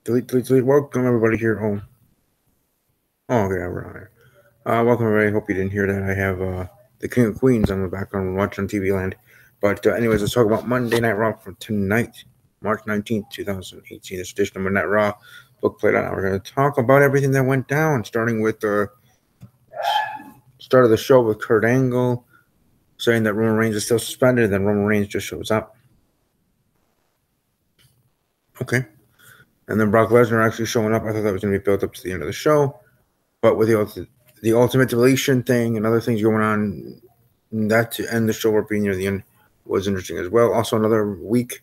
Delete. Welcome everybody here. Okay, right. Welcome everybody. Hope you didn't hear that. I have the King of Queens on the background watching TV Land. But anyways, let's talk about Monday Night Raw for tonight, March 19th, 2018. This edition of Monday Night Raw. Book played out. We're going to talk about everything that went down, starting with the start of the show with Kurt Angle saying that Roman Reigns is still suspended, and then Roman Reigns just shows up. Okay. And then Brock Lesnar actually showing up. I thought that was going to be built up to the end of the show. But with the Ultimate Deletion thing and other things going on, that to end the show or being near the end was interesting as well. Also, another week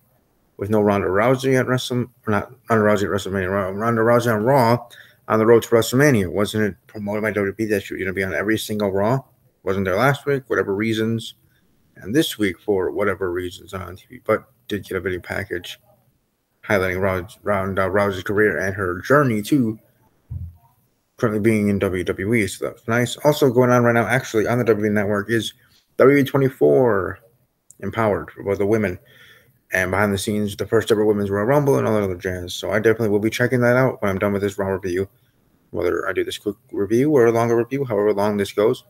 with no Ronda Rousey at not Ronda Rousey at WrestleMania, Ronda Rousey on Raw on the road to WrestleMania. Wasn't it promoted by WWE that she was going to be on every single Raw? Wasn't there last week, whatever reasons, and this week for whatever reasons on TV, but did get a video package highlighting Ronda Rousey's career and her journey to currently being in WWE, so that's nice. Also going on right now, actually, on the WWE Network is WWE 24 Empowered for the women. And behind the scenes, the first ever Women's Royal Rumble and all that other jazz. So I definitely will be checking that out when I'm done with this Raw review. Whether I do this quick review or a longer review, however long this goes,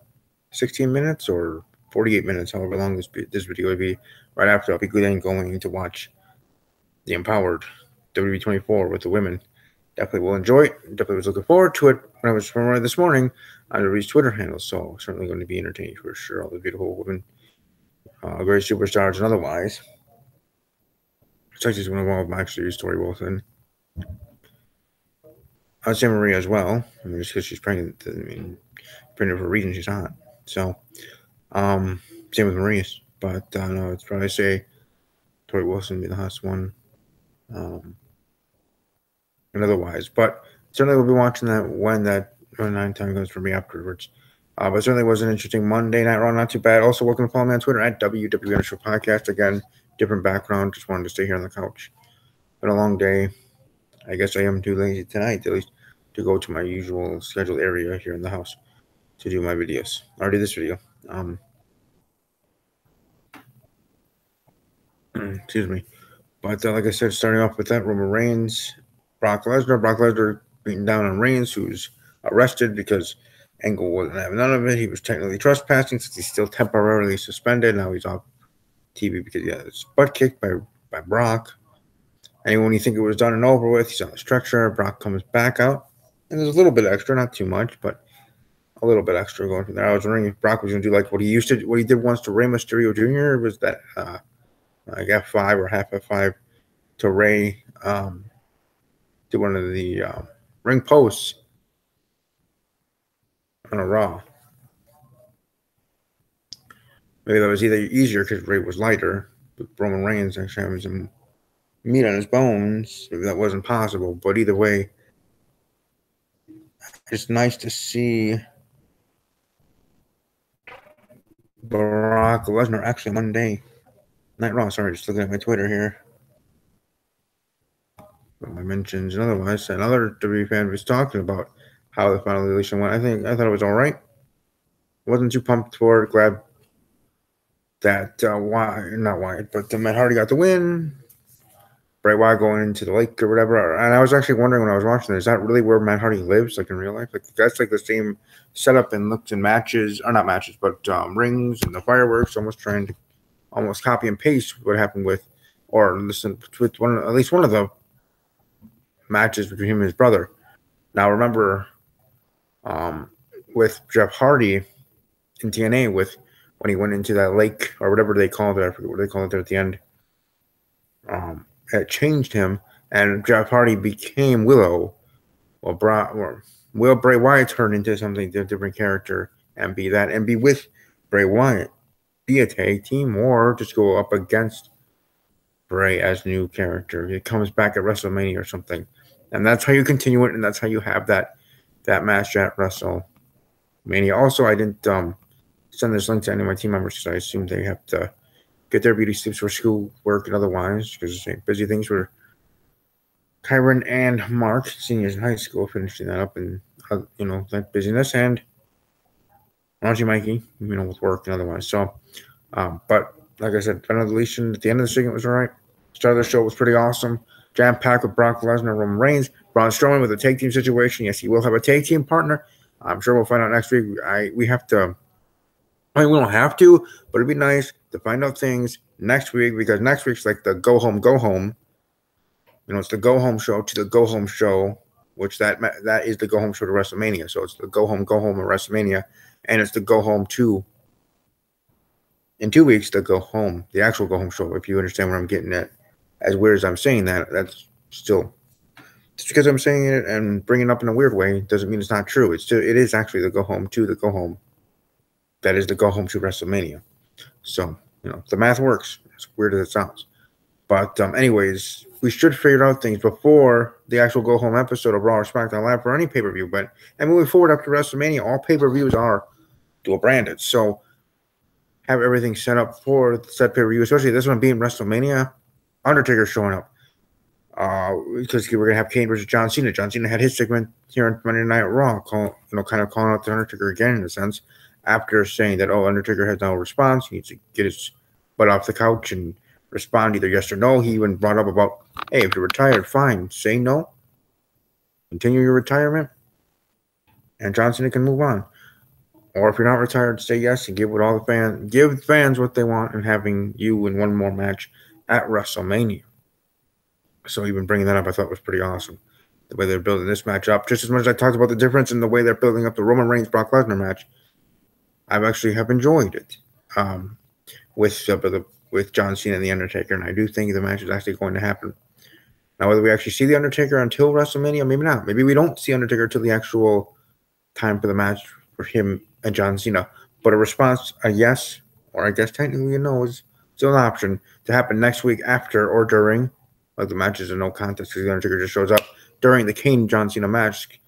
16 minutes or 48 minutes, however long this video will be. Right after, I'll be then going to watch the Empowered WWE 24 with the women. Definitely will enjoy it. Definitely was looking forward to it when I was from this morning on WWE's Twitter handle. So certainly going to be entertaining for sure. All the beautiful women, great superstars and otherwise. It's actually one of all of my actually Story Wilson. Same Maria as well. I mean, just because she's pregnant. I mean, pregnant for a reason she's not. So, same with Maria's. But no, it's probably say Tori Wilson be the hottest one. And otherwise, but certainly we'll be watching that when 9 time goes for me afterwards. But certainly was an interesting Monday Night Raw, not too bad. Also, welcome to follow me on Twitter at WWE Podcast. Again, different background. Just wanted to stay here on the couch. Been a long day. I guess I am too lazy tonight, at least, to go to my usual scheduled area here in the house to do my videos. I already did this video. Excuse me. But like I said, starting off with that, Roman Reigns, Brock Lesnar beating down on Reigns, who's arrested because Angle wasn't having none of it. He was technically trespassing since he's still temporarily suspended. Now he's off TV because he got his butt kicked by Brock. And when you think it was done and over with, he's on the stretcher. Brock comes back out. And there's a little bit extra, not too much, but a little bit extra going from there. I was wondering if Brock was going to do like what he did once to Rey Mysterio Jr. Was that like F5 or half F5 to Rey to one of the ring posts on a Raw. Maybe that was either easier because Rey was lighter, but Roman Reigns actually having some meat on his bones. Maybe that wasn't possible, but either way, it's nice to see Brock Lesnar actually Monday Night Raw. Sorry, just looking at my Twitter here. My mentions and otherwise. Another WWE fan was talking about how the final deletion went. I thought it was all right. Wasn't too pumped for it. Glad that not Wyatt, but Matt Hardy got the win. Bray Wyatt going into the lake or whatever. And I was actually wondering when I was watching, is that really where Matt Hardy lives, like in real life? Like that's like the same setup and looks and matches, or not matches, but rings and the fireworks. Almost trying to copy and paste what happened with, or listen with at least one of the matches between him and his brother. Now remember, with Jeff Hardy in TNA, with when he went into that lake or whatever they called it, I forget what they called it there at the end. It changed him, and Jeff Hardy became Willow. Will Bray Wyatt turn into something different character and be that, and be with Bray Wyatt, be a tag team, or just go up against Bray as new character? It comes back at WrestleMania or something, and that's how you continue it, and that's how you have that match at WrestleMania. Also, I didn't send this link to any of my team members because I assume they have to get their beauty sleeps for school, work, and otherwise, because busy things for Kyron and Mark, seniors in high school, finishing that up, and that busyness, and Auntie Mikey, with work and otherwise. So, but like I said, final deletion at the end of the segment was all right. Start of the show was pretty awesome. jam-packed with Brock Lesnar, Roman Reigns, Braun Strowman with a tag team situation. Yes, he will have a tag team partner. I'm sure we'll find out next week. We have to. I mean, we don't have to, but it'd be nice to find out things next week, because next week's like the go home. It's the go home show to the go home show, which that is the go home show to WrestleMania. So it's the go home of WrestleMania, and it's the go home to. In 2 weeks, the go home, the actual go home show. If you understand what I'm getting at, as weird as I'm saying that, that's still. Just because I'm saying it and bringing it up in a weird way doesn't mean it's not true. It is actually the go home to the go home. That is the go home to WrestleMania. So, the math works. As weird as it sounds. But anyways, we should figure out things before the actual go home episode of Raw or SmackDown Live for any pay-per-view. And moving forward up to WrestleMania, all pay-per-views are dual branded. So have everything set up for the set pay-per-view, especially this one being WrestleMania. Undertaker showing up. Because we're gonna have Kane versus John Cena. John Cena had his segment here on Monday Night Raw, kind of calling out the Undertaker again in a sense, after saying that Undertaker has no response. He needs to get his butt off the couch and respond either yes or no. He even brought up about, hey, if you're retired, fine, say no, continue your retirement, and John Cena can move on. Or if you're not retired, say yes and give fans what they want, and having you in one more match at WrestleMania. So even bringing that up, I thought was pretty awesome. The way they're building this match up, just as much as I talked about the difference in the way they're building up the Roman Reigns Brock Lesnar match, I've actually have enjoyed it with John Cena and the Undertaker, and I do think the match is actually going to happen. Now, whether we actually see the Undertaker until WrestleMania, maybe not. Maybe we don't see Undertaker until the actual time for the match for him and John Cena. But a response, a yes, or I guess technically a no, is still an option to happen next week after or during. Like the match is a no contest because the Undertaker just shows up during the Kane John Cena match.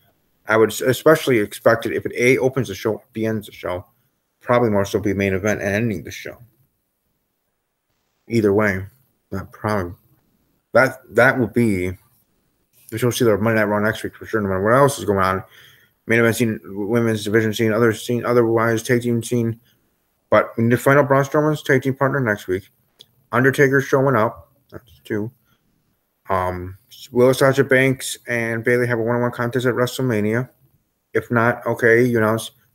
I would especially expect it if it A, opens the show, B, ends the show. Probably more so be main event and ending the show. Either way, that will be. We shall see the Monday Night Raw next week for sure. No matter what else is going on, main event scene, women's division scene, otherwise tag team scene. But we need to find out Braun Strowman's tag team partner next week. Undertaker showing up. That's 2. Will Sasha Banks and Bayley have a one-on-one contest at WrestleMania? If not, okay,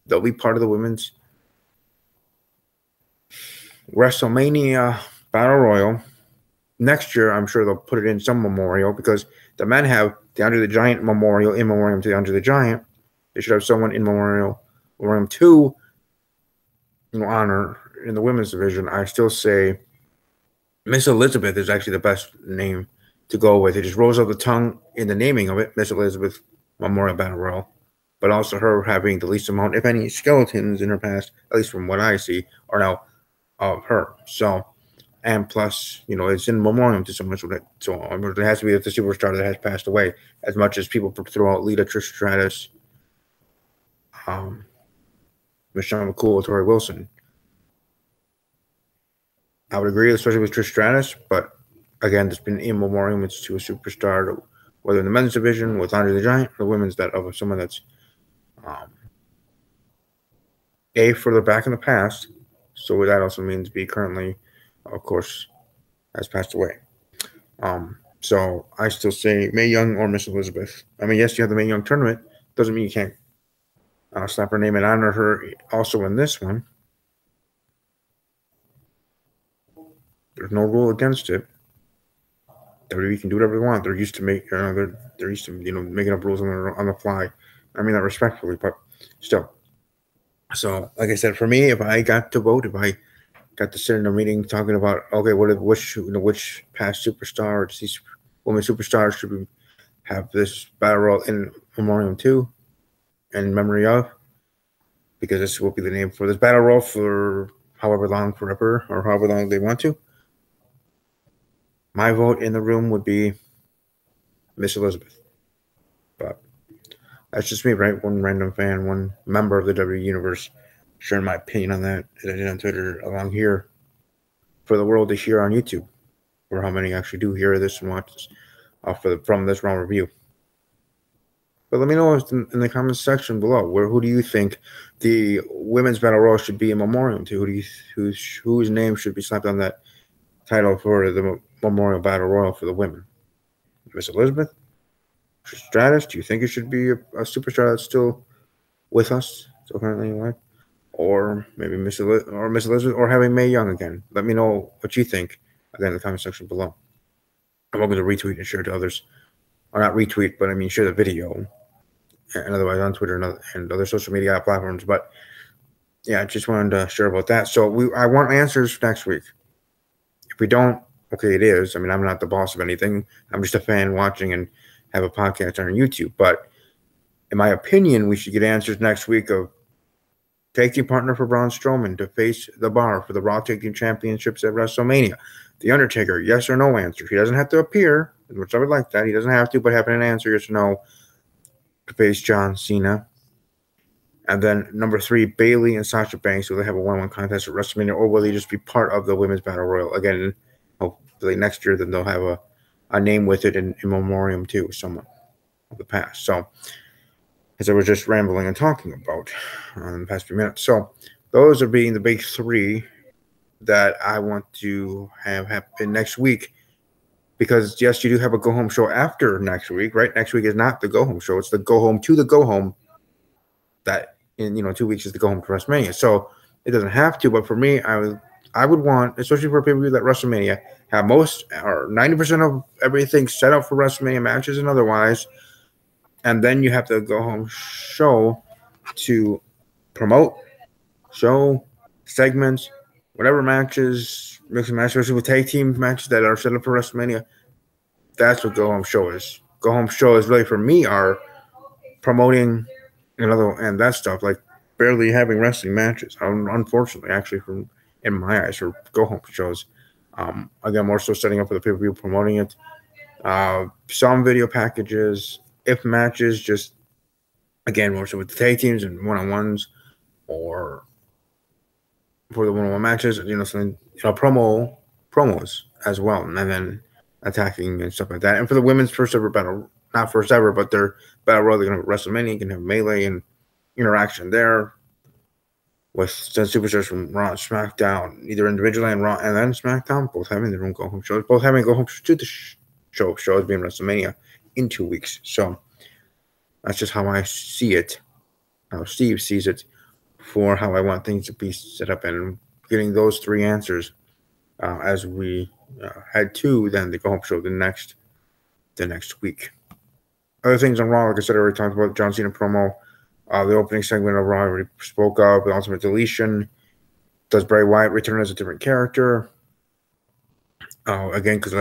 they'll be part of the women's WrestleMania Battle Royal. Next year, I'm sure they'll put it in some memorial, because the men have the Andre the Giant memorial in memoriam to the Andre the Giant. They should have someone in memoriam to honor in the women's division. I still say Miss Elizabeth is actually the best name to go with. It just rolls off the tongue in the naming of it, Miss Elizabeth Memorial Battle Royal. But also her having the least amount, if any, skeletons in her past, at least from what I see, are now of her. So, and plus, it's in memoriam to someone. So it has to be the superstar that has passed away. As much as people throw out Lita, Trish Stratus, Michelle McCool, Tori Wilson. I would agree, especially with Trish Stratus, but again, it's been in memoriam. It's to a superstar, whether in the men's division with Andre the Giant, or the women's, that of someone that's A, further back in the past. So that also means B, currently, of course, has passed away. So I still say Mae Young or Miss Elizabeth. I mean, yes, you have the Mae Young tournament. Doesn't mean you can't slap her name and honor her also in this one. There's no rule against it. WWE can do whatever they want. They're used to they're used to making up rules on the fly. I mean that respectfully, but still. So, like I said, for me, if I got to vote, if I got to sit in a meeting talking about, okay, which past superstar or deceased women superstars should have this battle royal in memoriam to, in memory of, because this will be the name for this battle royal for however long, forever, or however long they want to. My vote in the room would be Miss Elizabeth. But that's just me, right? One random fan, one member of the WWE Universe, sharing my opinion on that, as I did on Twitter, along here for the world to hear on YouTube, or how many actually do hear this and watch this from this Raw review. But let me know in the comments section below, who do you think the women's battle royal should be a memoriam to? Whose name should be slapped on that title for the Memorial Battle Royal for the women? Miss Elizabeth? Stratus? Do you think it should be a superstar that's still with us, still currently alive? Or maybe Miss Elizabeth, or having Mae Young again? Let me know what you think again in the comment section below. I'm welcome to retweet and share to others. Or not retweet, but I mean share the video. And otherwise on Twitter and other social media platforms. But yeah, I just wanted to share about that. So I want answers next week. If we don't, okay, it is. I mean, I'm not the boss of anything. I'm just a fan watching and have a podcast on YouTube. But in my opinion, we should get answers next week of tag team partner for Braun Strowman to face the Bar for the Raw Tag Team Championships at WrestleMania. The Undertaker, yes or no answer. He doesn't have to appear, which I would like that. He doesn't have to, but having an answer, yes or no, to face John Cena. And then number 3, Bayley and Sasha Banks. Will they have a 1-1 contest at WrestleMania, or will they just be part of the Women's Battle Royal? Again, hopefully next year, then they'll have a name with it in memoriam to someone of the past. So, as I was just rambling and talking about in the past few minutes. So, those are being the big 3 that I want to have happen next week. Because, yes, you do have a go-home show after next week, right? Next week is not the go-home show. It's the go-home to the go-home that in 2 weeks is the go-home to WrestleMania. So, it doesn't have to, but for me, I would want, especially for a pay-per-view like WrestleMania, have most or 90% of everything set up for WrestleMania matches and otherwise. And then you have the go-home show to promote, show, segments, whatever matches, mixing matches, especially with tag team matches that are set up for WrestleMania. That's what go-home show is. Go-home show is really, for me, are promoting and that stuff, like barely having wrestling matches. Unfortunately, actually, in my eyes, for go-home shows. Again, more so setting up for the pay-per-view, promoting it. Some video packages, if matches, just again more so with the tag teams and one-on-ones, or for the one-on-one matches, something promos as well, and then attacking and stuff like that. And for the women's first ever battle, not first ever, but their battle royal, they're gonna have WrestleMania, you can have melee and interaction there with superstars from Raw and SmackDown, either individually and Raw and then SmackDown, both having their own go-home shows, both having go-home shows to the shows being WrestleMania in 2 weeks. So that's just how I see it, how Steve sees it, for how I want things to be set up, and getting those 3 answers as we head to then the go-home show the next week. Other things on Raw, like I said, I already talked about John Cena promo. The opening segment of Raw I already spoke of. The Ultimate Deletion. Does Bray Wyatt return as a different character? Again, because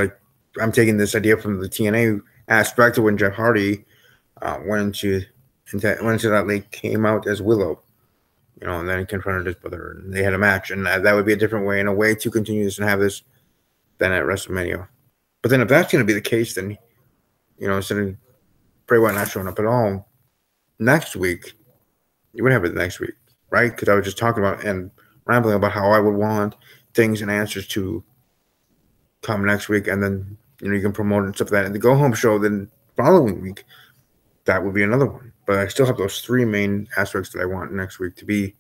I'm taking this idea from the TNA aspect of when Jeff Hardy went into that league, came out as Willow, and then confronted his brother, and they had a match, and that would be a different way, and a way to continue this and have this than at WrestleMania. But then if that's going to be the case, then instead of Bray Wyatt not showing up at all next week, you would have it next week, right? Because I was just talking about and rambling about how I would want things and answers to come next week, and then you can promote and stuff like that. And the go-home show then following week, that would be another one. But I still have those 3 main aspects that I want next week to be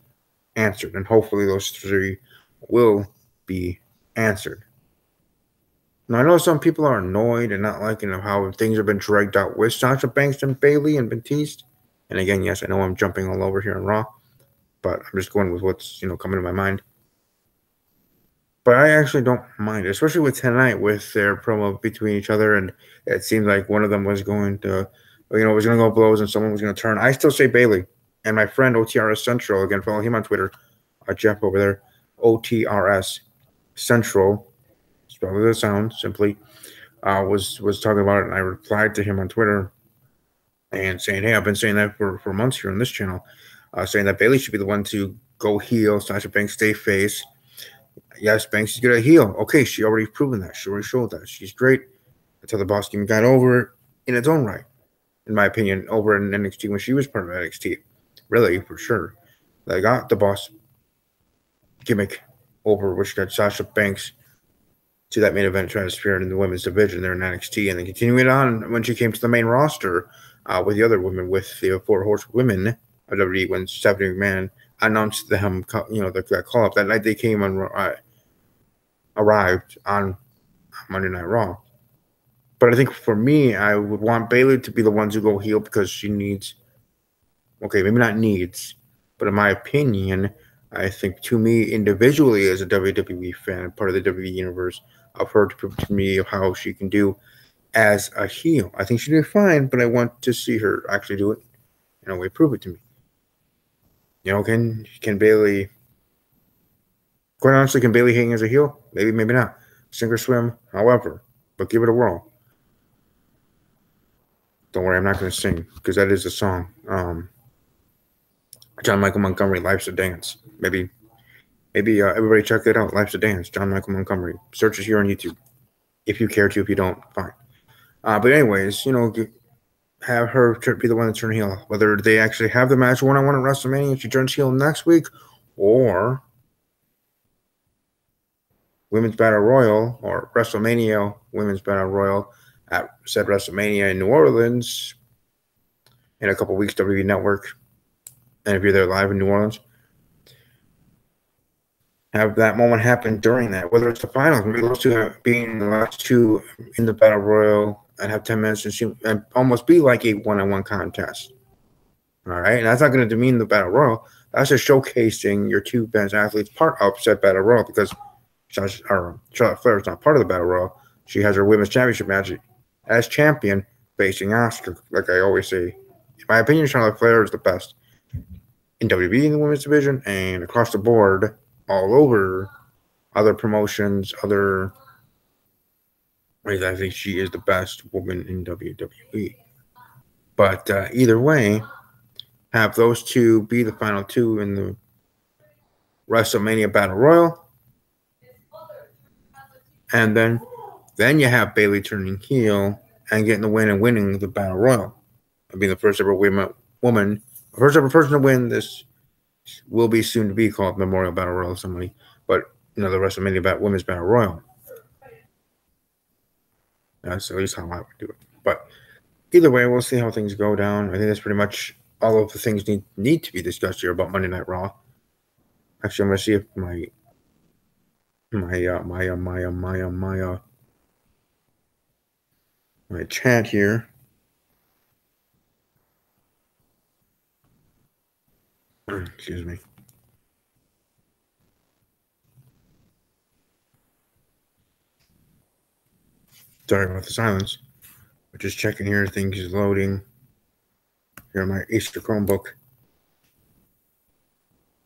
answered, and hopefully those 3 will be answered. Now, I know some people are annoyed and not liking how things have been dragged out with Sasha Banks and Bayley and Batiste. And again, yes, I know I'm jumping all over here on Raw, but I'm just going with what's coming to my mind. But I actually don't mind, especially with tonight with their promo between each other, and it seemed like one of them was going to, was going to go blows and someone was going to turn. I still say Bayley, and my friend OTRS Central, again, follow him on Twitter, Jeff over there, OTRS Central, spelled with a sound, simply, was talking about it, and I replied to him on Twitter and saying, hey, I've been saying that for months here on this channel, saying that Bayley should be the one to go heel, Sasha Banks stay face. Yes, Banks is good at heel. Okay, she already proven that. She already showed that. She's great. That's how the boss team got over in its own right, in my opinion, over in NXT when she was part of NXT. Really, for sure. They got the boss gimmick over, which got Sasha Banks to that main event transfer in the women's division there in NXT, and then continuing on when she came to the main roster with the other women, with the 4 Horsewomen of WWE, when Stephanie McMahon announced them, the call up that night they came on, arrived on Monday Night Raw. But I think for me, I would want Bayley to be the ones who go heel because she needs, okay, maybe not needs, but in my opinion, I think to me individually as a WWE fan, part of the WWE universe, of her to prove to me how she can do as a heel. I think she did fine, but I want to see her actually do it in a way, prove it to me. You know, can Bayley, quite honestly, can Bayley hang as a heel? Maybe, maybe not. Sink or swim, however, but give it a whirl. Don't worry, I'm not going to sing because that is a song. John Michael Montgomery, Life's a Dance. Maybe everybody check that out. Life's a Dance. John Michael Montgomery. Search it here on YouTube. If you care to, if you don't, fine. But anyways, you know, have her be the one to turn heel. Whether they actually have the match one-on-one at WrestleMania, she turns heel next week, or Women's Battle Royal or WrestleMania Women's Battle Royal at said WrestleMania in New Orleans in a couple weeks, WWE Network. And if you're there live in New Orleans, have that moment happen during that, whether it's the finals, maybe those two being the last two in the Battle Royal and have 10 minutes and almost be like a one-on-one contest. All right, and that's not going to demean the Battle Royal. That's just showcasing your two best athletes part of said Battle Royal because Charlotte Flair is not part of the Battle Royal. She has her Women's Championship match as champion facing Asuka. Like I always say, in my opinion, Charlotte Flair is the best in WWE in the women's division and across the board, all over other promotions, other ways. I think she is the best woman in WWE. But either way, have those two be the final two in the WrestleMania Battle Royal. And then you have Bayley turning heel and getting the win and winning the Battle Royal. I mean, the first ever first ever person to win this will be soon to be called Memorial Battle Royal, somebody. But, you know, the WrestleMania Women's Battle Royal. That's at least how I would do it. But either way, we'll see how things go down. I think that's pretty much all of the things need to be discussed here about Monday Night Raw. Actually, I'm going to see if my chat here. Excuse me. Sorry about the silence. But just checking here, things is loading. Here on my Acer Chromebook.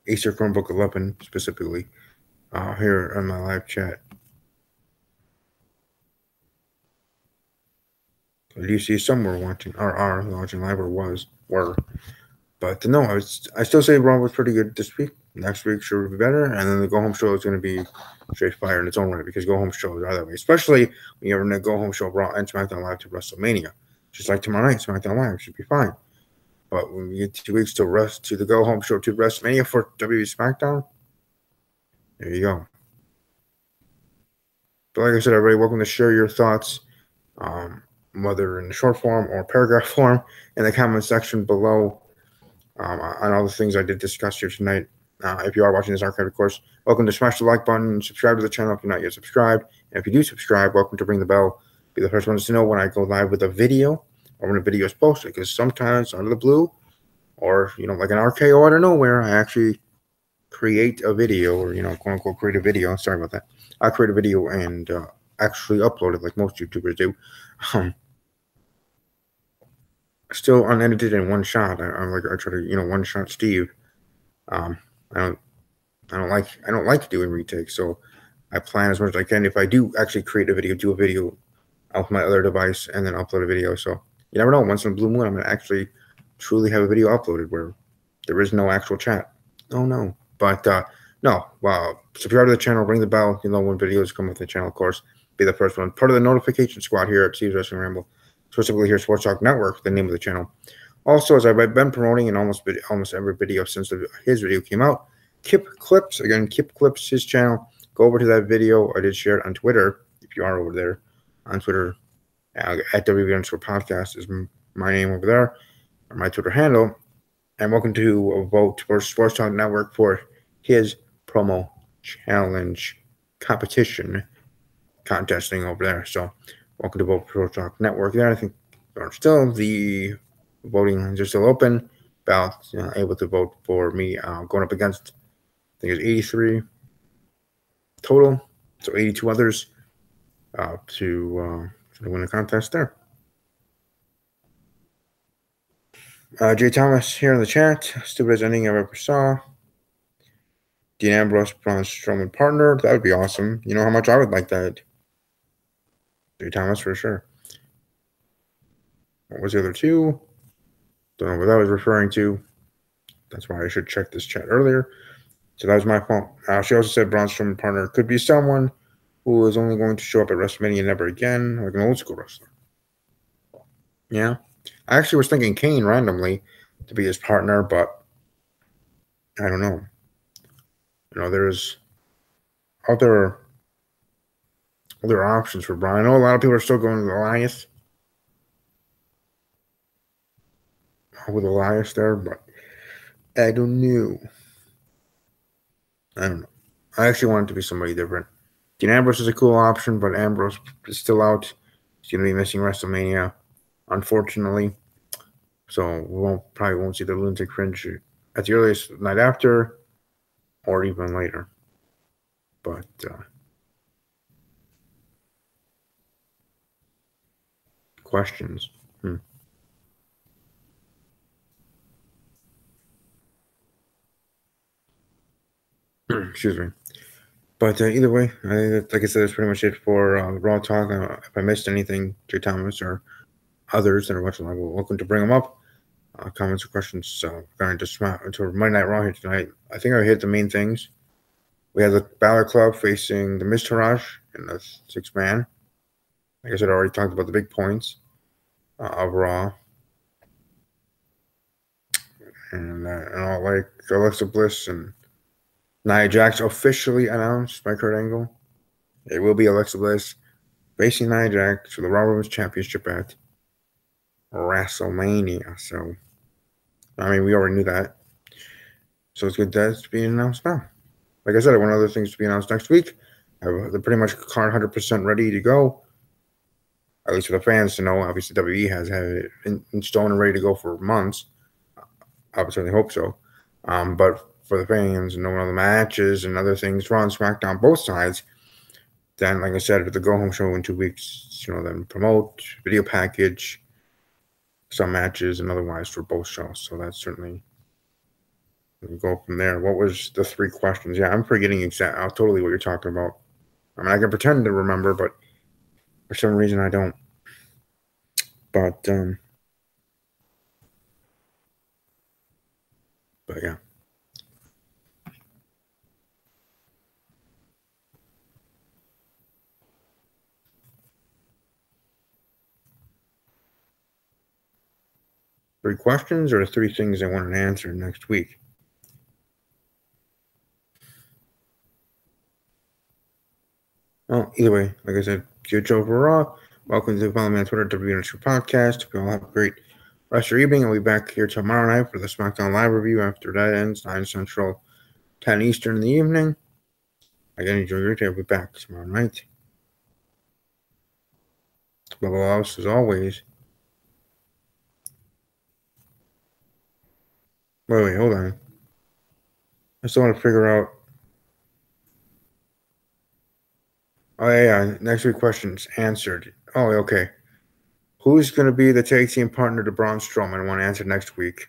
Acer Chromebook 11 specifically. Here on my live chat. So you see some were watching, or are watching live, or were. But no, I still say Raw was pretty good this week. Next week sure will be better, and then the go home show is going to be straight fire in its own right because go home shows are that way. Especially when you're in a go home show Raw and SmackDown Live to WrestleMania, just like tomorrow night SmackDown Live should be fine. But when we get 2 weeks to the go home show to WrestleMania for WWE SmackDown, there you go. But like I said, everybody, welcome to share your thoughts, whether in short form or paragraph form, in the comment section below. On all the things I did discuss here tonight. If you are watching this archive, of course, welcome to smash the like button, subscribe to the channel if you're not yet subscribed. And if you do subscribe, welcome to ring the bell. Be the first ones to know when I go live with a video or when a video is posted. Because sometimes out of the blue, or you know, like an RKO out of nowhere, I actually create a video, or you know, quote unquote, create a video. Sorry about that. I create a video and actually upload it like most YouTubers do. Still unedited in one shot. I try to, you know, one shot Steve. I don't like doing retakes, so I plan as much as I can. If I do actually create a video, do a video off my other device and then upload a video. So you never know. Once in a blue moon, I'm gonna actually truly have a video uploaded where there is no actual chat. Oh no, but no. Well, subscribe to the channel, ring the bell. You know when videos come with the channel, of course. Be the first one. Part of the notification squad here at Steve's Wrestling Ramble. Specifically here, Sports Talk Network, the name of the channel. Also, as I've been promoting in almost every video since his video came out, Kip Clips, again, Kip Clips, his channel. Go over to that video. I did share it on Twitter, if you are over there. On Twitter, at WB_podcast is my name over there, or my Twitter handle. And welcome to vote for Sports Talk Network for his promo challenge competition contesting over there. So welcome to Vote Pro Talk Network. There, I think still the voting lines are still open. About able to vote for me going up against, I think it's 83 total, so 82 others to win the contest there. Jay Thomas here in the chat. Stupidest ending I've ever saw. Dean Ambrose, Braun Strowman partner. That would be awesome. You know how much I would like that. Jay Thomas for sure. What was the other two? Don't know what that was referring to. That's why I should check this chat earlier. So that was my fault. She also said Braun Strowman partner could be someone who is only going to show up at WrestleMania never again, like an old school wrestler. Yeah. I actually was thinking Kane randomly to be his partner, but I don't know. You know, there's other options for Braun. I know a lot of people are still going with Elias. With Elias there, but I don't know. I don't know. I actually want it to be somebody different. Dean Ambrose is a cool option, but Ambrose is still out. He's going to be missing WrestleMania, unfortunately. So we probably won't see the Lunatic Fringe at the earliest night after, or even later. But questions. Excuse me. But either way, like I said, that's pretty much it for Raw Talk. If I missed anything, Jay Thomas or others that are watching live, welcome to bring them up. Comments or questions. So, going to Monday Night Raw here tonight. I think I hit the main things. We have the Balor Club facing the Miztourage in the 6-man. Like I said, I already talked about the big points of Raw. And all like Alexa Bliss and Nia Jax officially announced by Kurt Angle. It will be Alexa Bliss facing Nia Jax for the Raw Women's Championship at WrestleMania. So, I mean, we already knew that. So it's good that it's being announced now. Like I said, I want other things to be announced next week. They're pretty much 100% ready to go. At least for the fans to know. Obviously, WWE has had it in stone and ready to go for months. I would certainly hope so. But for the fans and knowing all the matches and other things, Raw and SmackDown, both sides, then, like I said, with the go-home show in 2 weeks, then promote, video package, some matches, and otherwise for both shows. So that's certainly go from there. What was the 3 questions? Yeah, I'm forgetting totally what you're talking about. I mean, I can pretend to remember, but for some reason I don't. But yeah. Three questions or 3 things I want to answer next week? Well, either way, like I said, good show for Raw. Welcome to Follow Me on Twitter, WWE Podcast. Hope you all have a great rest of your evening. I'll be back here tomorrow night for the SmackDown Live review after that ends, 9 Central, 10 Eastern in the evening. Again, enjoy your day. I'll be back tomorrow night. Above all else, as always. Wait, hold on. I still want to figure out. Oh, yeah. Next week questions answered. Oh, okay. Who's going to be the tag team partner to Braun Strowman? I want to answer next week.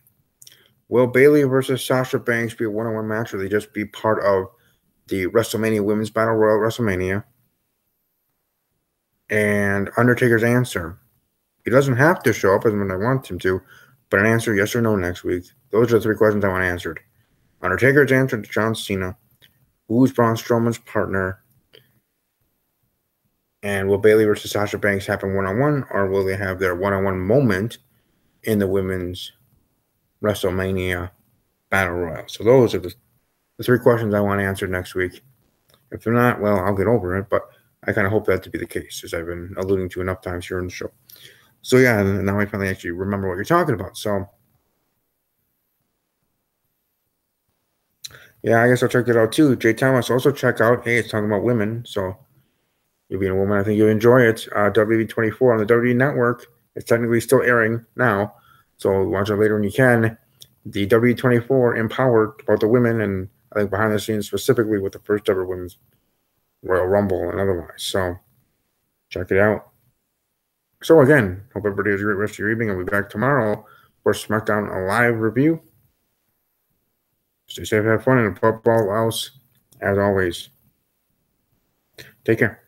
Will Bayley versus Sasha Banks be a one-on-one match, or will they just be part of the WrestleMania Women's Battle Royal at WrestleMania? And Undertaker's answer. He doesn't have to show up as when I want him to, but an answer yes or no next week. Those are the 3 questions I want answered. Undertaker's answer to John Cena. Who's Braun Strowman's partner? And will Bayley versus Sasha Banks happen one-on-one, or will they have their one-on-one moment in the women's WrestleMania Battle Royal? So those are the 3 questions I want answered next week. If they're not, well, I'll get over it, but I kind of hope that to be the case, as I've been alluding to enough times here on the show. So yeah, now I finally actually remember what you're talking about. So yeah, I guess I'll check that out too. Jay Thomas also check out. Hey, it's talking about women, so You being a woman, I think you'll enjoy it. WWE 24 on the WWE Network. It's technically still airing now, so watch it later when you can. The WWE 24 empowered about the women, and I think behind the scenes specifically with the first ever women's Royal Rumble and otherwise. So check it out. So again, hope everybody has a great rest of your evening. I'll be back tomorrow for SmackDown a live review. Stay safe, have fun, and above all else, as always, take care.